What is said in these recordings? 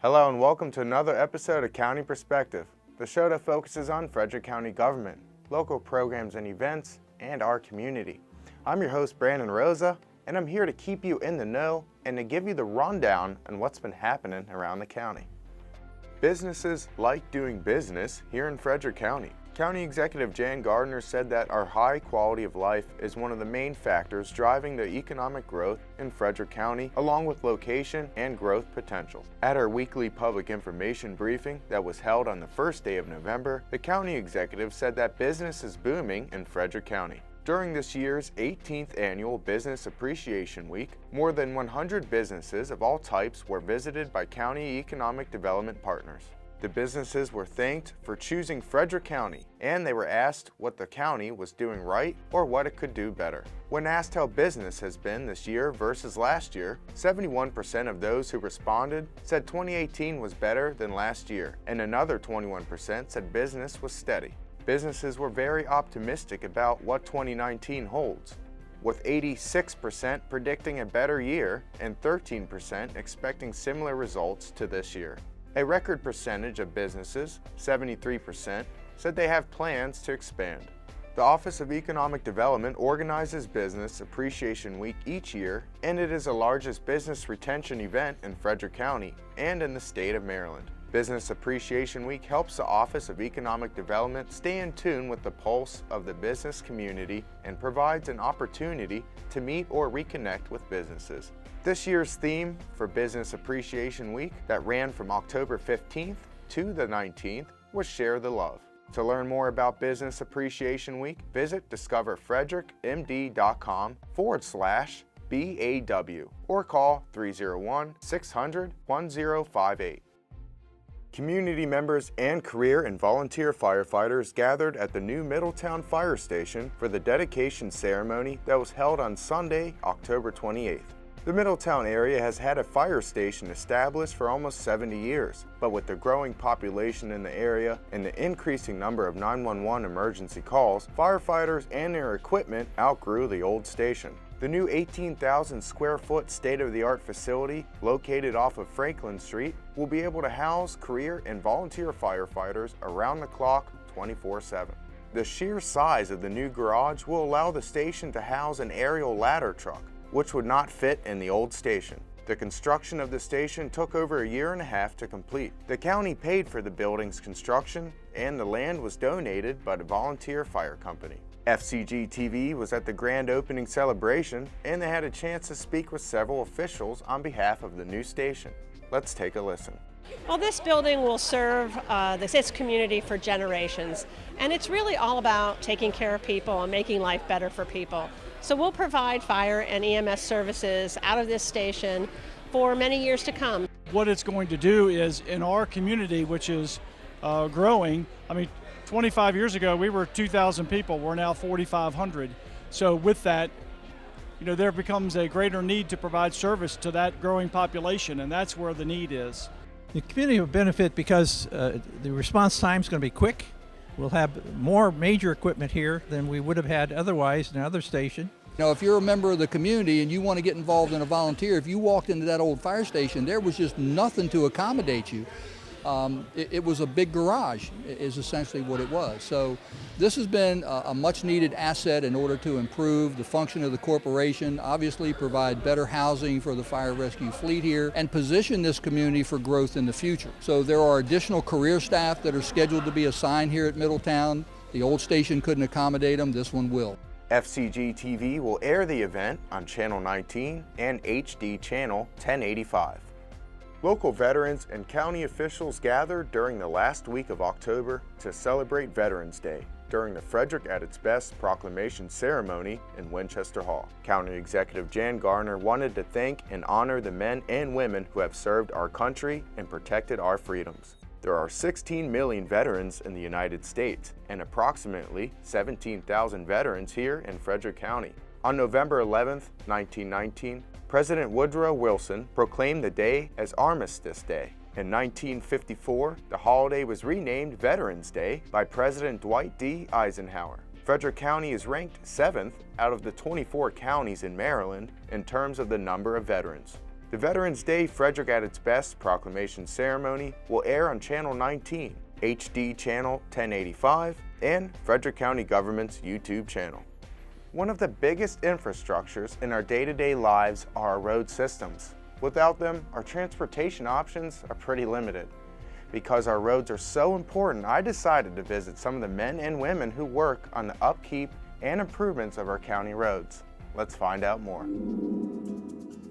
Hello and welcome to another episode of County Perspective, the show that focuses on Frederick County government, local programs and events, and our community. I'm your host Brandon Rosa, and I'm here to keep you in the know and to give you the rundown on what's been happening around the county. Businesses like doing business here in Frederick County. County Executive Jan Gardner said that our high quality of life is one of the main factors driving the economic growth in Frederick County, along with location and growth potential. At our weekly public information briefing that was held on the first day of November, the county executive said that business is booming in Frederick County. During this year's 18th annual Business Appreciation Week, more than 100 businesses of all types were visited by county economic development partners. The businesses were thanked for choosing Frederick County, and they were asked what the county was doing right or what it could do better. When asked how business has been this year versus last year, 71% of those who responded said 2018 was better than last year, and another 21% said business was steady. Businesses were very optimistic about what 2019 holds, with 86% predicting a better year and 13% expecting similar results to this year. A record percentage of businesses, 73%, said they have plans to expand. The Office of Economic Development organizes Business Appreciation Week each year, and it is the largest business retention event in Frederick County and in the state of Maryland. Business Appreciation Week helps the Office of Economic Development stay in tune with the pulse of the business community and provides an opportunity to meet or reconnect with businesses. This year's theme for Business Appreciation Week that ran from October 15th to the 19th was Share the Love. To learn more about Business Appreciation Week, visit discoverfrederickmd.com/BAW or call 301-600-1058. Community members and career and volunteer firefighters gathered at the new Middletown Fire Station for the dedication ceremony that was held on Sunday, October 28th. The Middletown area has had a fire station established for almost 70 years, but with the growing population in the area and the increasing number of 911 emergency calls, firefighters and their equipment outgrew the old station. The new 18,000 square foot state-of-the-art facility located off of Franklin Street will be able to house career and volunteer firefighters around the clock 24/7. The sheer size of the new garage will allow the station to house an aerial ladder truck, which would not fit in the old station. The construction of the station took over a year and a half to complete. The county paid for the building's construction, and the land was donated by the volunteer fire company. FCG-TV was at the grand opening celebration, and they had a chance to speak with several officials on behalf of the new station. Let's take a listen. Well, this building will serve this community for generations, and it's really all about taking care of people and making life better for people. So we'll provide fire and EMS services out of this station for many years to come. What it's going to do is, in our community, which is growing, 25 years ago we were 2,000 people, we're now 4,500. So with that, there becomes a greater need to provide service to that growing population, and that's where the need is. The community will benefit because the response time is going to be quick. We'll have more major equipment here than we would have had otherwise in another station. If you're a member of the community and you want to get involved in a volunteer, if you walked into that old fire station, there was just nothing to accommodate you. It was a big garage, is essentially what it was. So this has been a much needed asset in order to improve the function of the corporation, obviously provide better housing for the fire rescue fleet here, and position this community for growth in the future. So there are additional career staff that are scheduled to be assigned here at Middletown. The old station couldn't accommodate them, this one will. FCG-TV will air the event on Channel 19 and HD Channel 1085. Local veterans and county officials gathered during the last week of October to celebrate Veterans Day during the Frederick at its Best proclamation ceremony in Winchester Hall. County Executive Jan Gardner wanted to thank and honor the men and women who have served our country and protected our freedoms. There are 16 million veterans in the United States and approximately 17,000 veterans here in Frederick County. On November 11, 1919, President Woodrow Wilson proclaimed the day as Armistice Day. In 1954, the holiday was renamed Veterans Day by President Dwight D. Eisenhower. Frederick County is ranked 7th out of the 24 counties in Maryland in terms of the number of veterans. The Veterans Day Frederick at its Best proclamation ceremony will air on Channel 19, HD Channel 1085, and Frederick County Government's YouTube channel. One of the biggest infrastructures in our day-to-day lives are our road systems. Without them, our transportation options are pretty limited. Because our roads are so important, I decided to visit some of the men and women who work on the upkeep and improvements of our county roads. Let's find out more.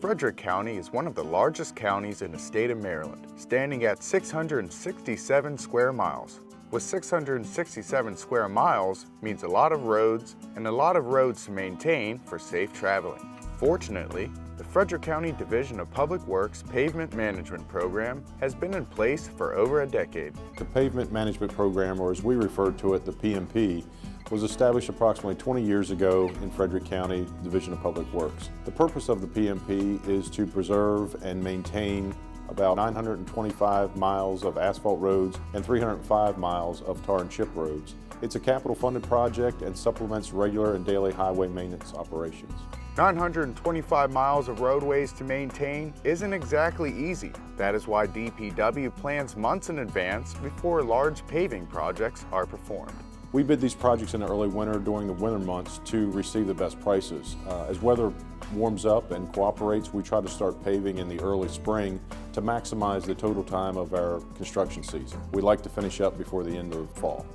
Frederick County is one of the largest counties in the state of Maryland, standing at 667 square miles. With 667 square miles means a lot of roads and a lot of roads to maintain for safe traveling. Fortunately, the Frederick County Division of Public Works Pavement Management Program has been in place for over a decade. The Pavement Management Program, or as we refer to it, the PMP, was established approximately 20 years ago in Frederick County Division of Public Works. The purpose of the PMP is to preserve and maintain about 925 miles of asphalt roads and 305 miles of tar and chip roads. It's a capital funded project and supplements regular and daily highway maintenance operations. 925 miles of roadways to maintain isn't exactly easy. That is why DPW plans months in advance before large paving projects are performed. We bid these projects in the early winter during the winter months to receive the best prices. As weather warms up and cooperates, we try to start paving in the early spring to maximize the total time of our construction season. We like to finish up before the end of fall.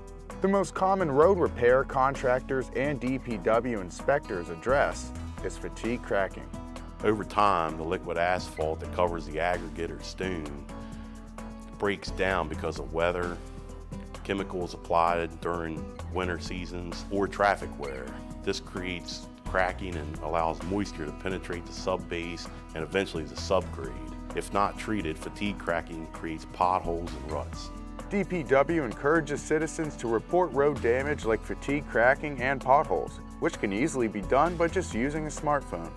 The most common road repair contractors and DPW inspectors address is fatigue cracking. Over time, the liquid asphalt that covers the aggregate or stone breaks down because of weather, chemicals applied during winter seasons, or traffic wear. This creates cracking and allows moisture to penetrate the subbase and eventually the subgrade. If not treated, fatigue cracking creates potholes and ruts. DPW encourages citizens to report road damage like fatigue cracking and potholes, which can easily be done by just using a smartphone.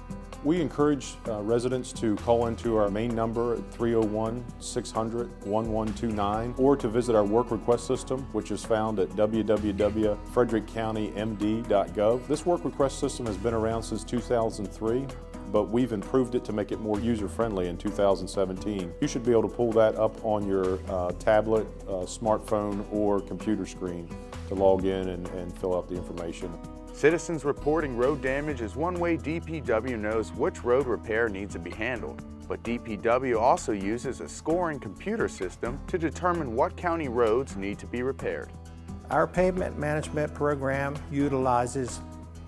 We encourage residents to call into our main number at 301-600-1129 or to visit our work request system, which is found at www.frederickcountymd.gov. This work request system has been around since 2003, but we've improved it to make it more user-friendly in 2017. You should be able to pull that up on your tablet, smartphone, or computer screen to log in and fill out the information. Citizens reporting road damage is one way DPW knows which road repair needs to be handled, but DPW also uses a scoring computer system to determine what county roads need to be repaired. Our pavement management program utilizes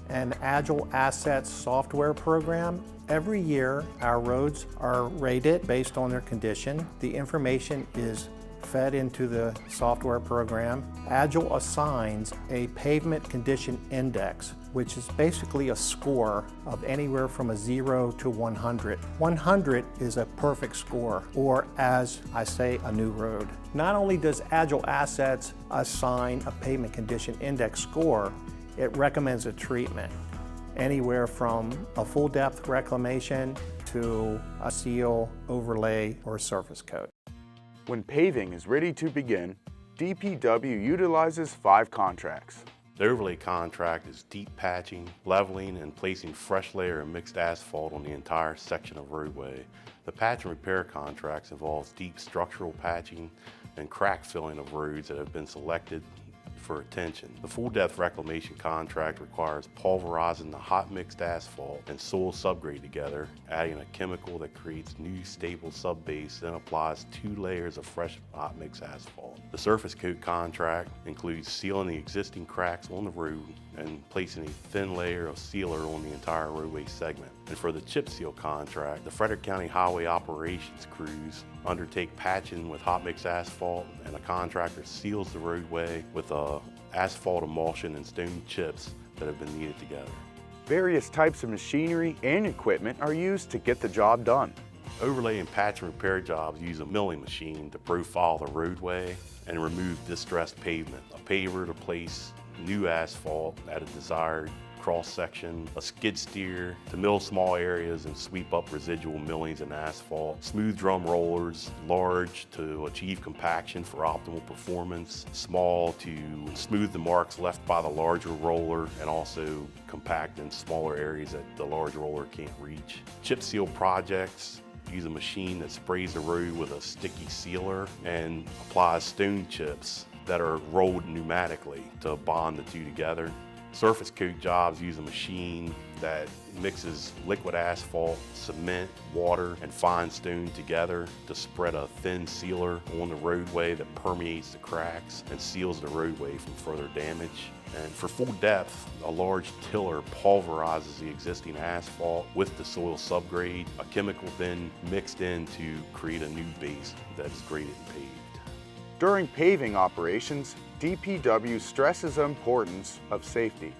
an Agile Assets software program. Every year, our roads are rated based on their condition. The information is fed into the software program. Agile assigns a pavement condition index, which is basically a score of anywhere from a 0 to 100. 100 is a perfect score, or as I say, a new road. Not only does Agile Assets assign a pavement condition index score, it recommends a treatment, anywhere from a full depth reclamation to a seal, overlay, or surface coat. When paving is ready to begin, DPW utilizes 5 contracts. The overlay contract is deep patching, leveling, and placing fresh layer of mixed asphalt on the entire section of roadway. The patch and repair contracts involves deep structural patching and crack filling of roads that have been selected for attention. The full depth reclamation contract requires pulverizing the hot mixed asphalt and soil subgrade together, adding a chemical that creates new stable subbase, then applies 2 layers of fresh hot mixed asphalt. The surface coat contract includes sealing the existing cracks on the road and placing a thin layer of sealer on the entire roadway segment. And for the chip seal contract, the Frederick County Highway Operations crews undertake patching with hot mix asphalt, and a contractor seals the roadway with asphalt emulsion and stone chips that have been kneaded together. Various types of machinery and equipment are used to get the job done. Overlay and patch and repair jobs use a milling machine to profile the roadway and remove distressed pavement, a paver to place new asphalt at a desired cross-section, a skid steer to mill small areas and sweep up residual millings and asphalt, smooth drum rollers, large to achieve compaction for optimal performance, small to smooth the marks left by the larger roller and also compact in smaller areas that the large roller can't reach. Chip seal projects use a machine that sprays the road with a sticky sealer and applies stone chips that are rolled pneumatically to bond the two together. Surface coat jobs use a machine that mixes liquid asphalt, cement, water, and fine stone together to spread a thin sealer on the roadway that permeates the cracks and seals the roadway from further damage. And for full depth, a large tiller pulverizes the existing asphalt with the soil subgrade, a chemical then mixed in to create a new base that is graded and paved. During paving operations, DPW stresses the importance of safety.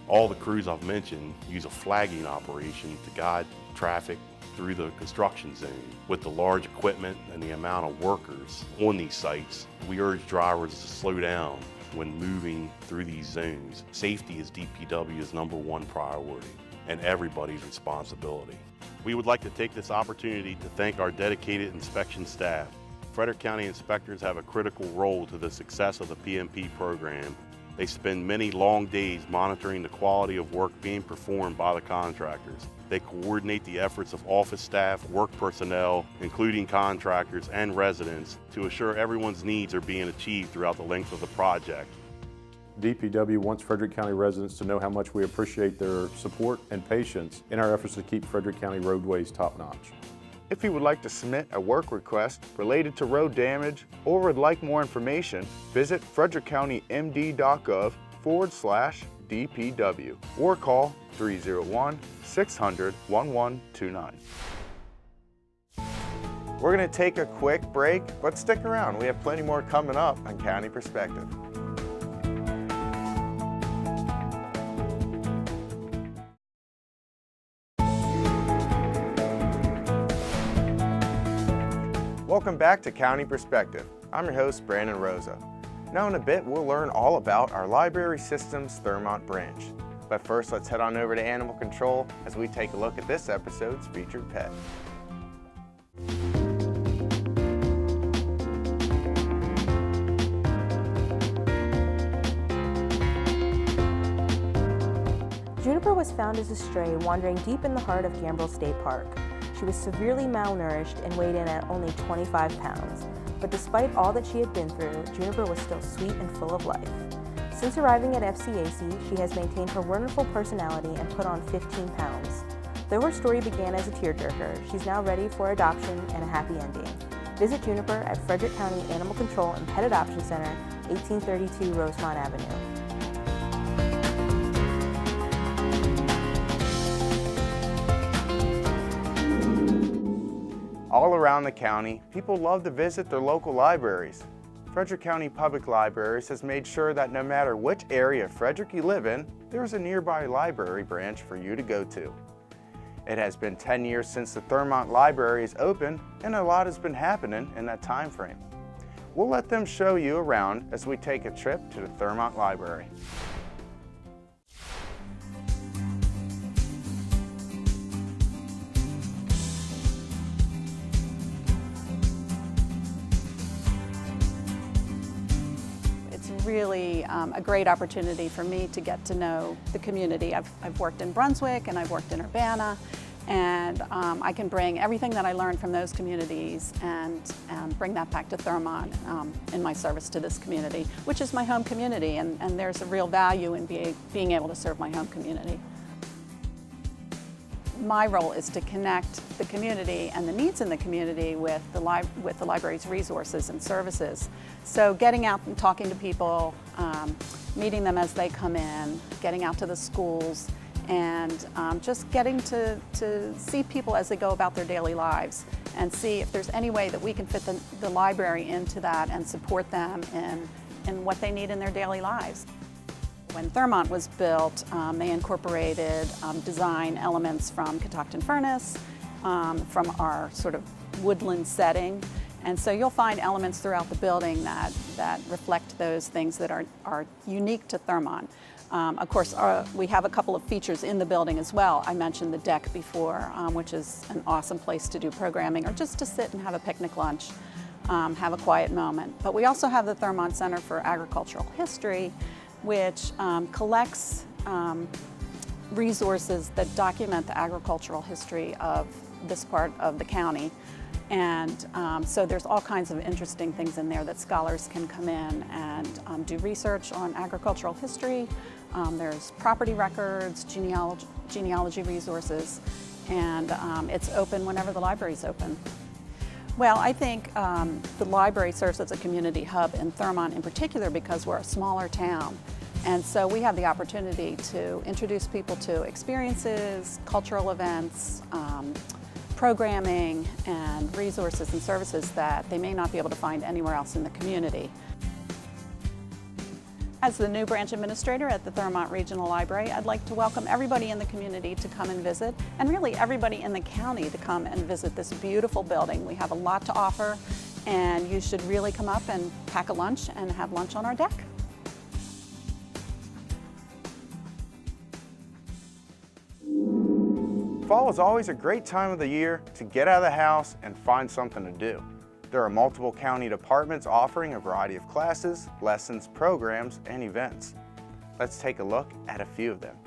All the crews I've mentioned use a flagging operation to guide traffic through the construction zone. With the large equipment and the amount of workers on these sites, we urge drivers to slow down when moving through these zones. Safety is DPW's #1 priority and everybody's responsibility. We would like to take this opportunity to thank our dedicated inspection staff. Frederick County inspectors have a critical role to the success of the PMP program. They spend many long days monitoring the quality of work being performed by the contractors. They coordinate the efforts of office staff, work personnel, including contractors and residents, to assure everyone's needs are being achieved throughout the length of the project. DPW wants Frederick County residents to know how much we appreciate their support and patience in our efforts to keep Frederick County roadways top-notch. If you would like to submit a work request related to road damage or would like more information, visit frederickcountymd.gov/DPW or call 301-600-1129. We're going to take a quick break, but stick around. We have plenty more coming up on County Perspective. Welcome back to County Perspective. I'm your host, Brandon Rosa. Now in a bit, we'll learn all about our Library Systems Thurmont branch. But first, let's head on over to Animal Control as we take a look at this episode's featured pet. Juniper was found as a stray wandering deep in the heart of Gambrill State Park. She was severely malnourished and weighed in at only 25 pounds. But despite all that she had been through, Juniper was still sweet and full of life. Since arriving at FCAC, she has maintained her wonderful personality and put on 15 pounds. Though her story began as a tearjerker, she's now ready for adoption and a happy ending. Visit Juniper at Frederick County Animal Control and Pet Adoption Center, 1832 Rosemont Avenue. All around the county, people love to visit their local libraries. Frederick County Public Libraries has made sure that no matter which area of Frederick you live in, there's a nearby library branch for you to go to. It has been 10 years since the Thurmont Library is open, and a lot has been happening in that time frame. We'll let them show you around as we take a trip to the Thurmont Library. Really a great opportunity for me to get to know the community. I've worked in Brunswick and I've worked in Urbana, and I can bring everything that I learned from those communities and bring that back to Thurmont in my service to this community, which is my home community, and there's a real value in being able to serve my home community. My role is to connect the community and the needs in the community with the library's resources and services. So getting out and talking to people, meeting them as they come in, getting out to the schools, and just getting to see people as they go about their daily lives and see if there's any way that we can fit the library into that and support them in what they need in their daily lives. When Thurmont was built, they incorporated design elements from Catoctin Furnace, from our sort of woodland setting. And so you'll find elements throughout the building that reflect those things that are unique to Thurmont. Of course, we have a couple of features in the building as well. I mentioned the deck before, which is an awesome place to do programming or just to sit and have a picnic lunch, have a quiet moment. But we also have the Thurmont Center for Agricultural History, which collects resources that document the agricultural history of this part of the county. And so there's all kinds of interesting things in there that scholars can come in and do research on agricultural history. There's property records, genealogy resources, and it's open whenever the library's open. Well, I think the library serves as a community hub in Thurmont in particular because we're a smaller town. And so we have the opportunity to introduce people to experiences, cultural events, programming, and resources and services that they may not be able to find anywhere else in the community. As the new branch administrator at the Thurmont Regional Library, I'd like to welcome everybody in the community to come and visit, and really everybody in the county to come and visit this beautiful building. We have a lot to offer, and you should really come up and pack a lunch and have lunch on our deck. Fall is always a great time of the year to get out of the house and find something to do. There are multiple county departments offering a variety of classes, lessons, programs, and events. Let's take a look at a few of them.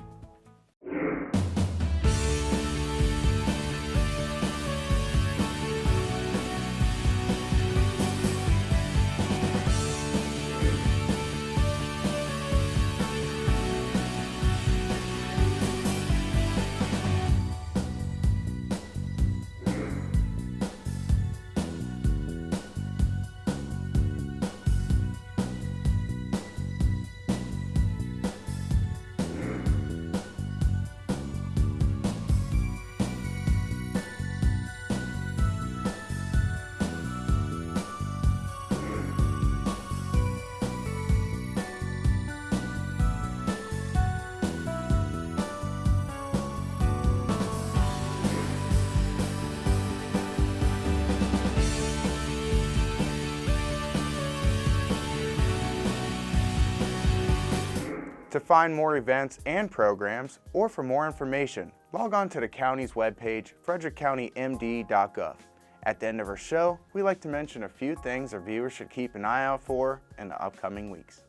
To find more events and programs, or for more information, log on to the county's webpage, frederickcountymd.gov. At the end of our show, we like to mention a few things our viewers should keep an eye out for in the upcoming weeks.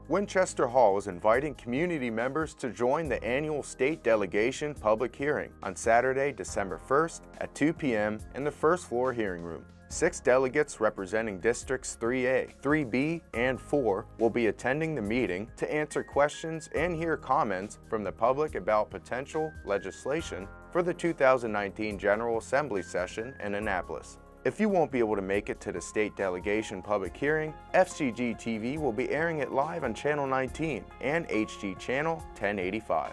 Winchester Hall is inviting community members to join the annual state delegation public hearing on Saturday, December 1st at 2 p.m. in the first floor hearing room. 6 delegates representing Districts 3A, 3B, and 4 will be attending the meeting to answer questions and hear comments from the public about potential legislation for the 2019 General Assembly session in Annapolis. If you won't be able to make it to the state delegation public hearing, FCG-TV will be airing it live on Channel 19 and HD Channel 1085.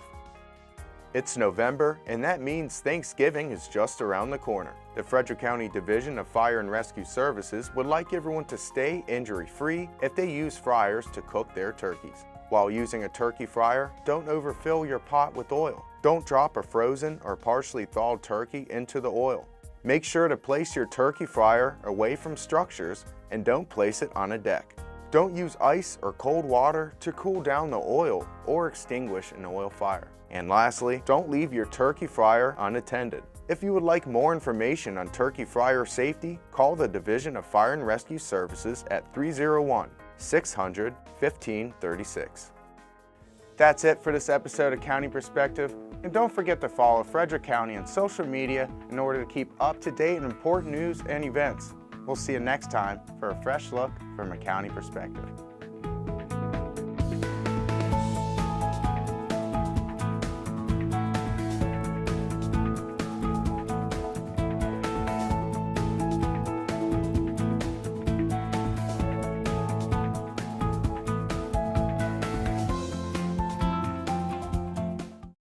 It's November, and that means Thanksgiving is just around the corner. The Frederick County Division of Fire and Rescue Services would like everyone to stay injury-free if they use fryers to cook their turkeys. While using a turkey fryer, don't overfill your pot with oil. Don't drop a frozen or partially thawed turkey into the oil. Make sure to place your turkey fryer away from structures and don't place it on a deck. Don't use ice or cold water to cool down the oil or extinguish an oil fire. And lastly, don't leave your turkey fryer unattended. If you would like more information on turkey fryer safety, call the Division of Fire and Rescue Services at 301-600-1536. That's it for this episode of County Perspective, and don't forget to follow Frederick County on social media in order to keep up to date on important news and events. We'll see you next time for a fresh look from a county perspective.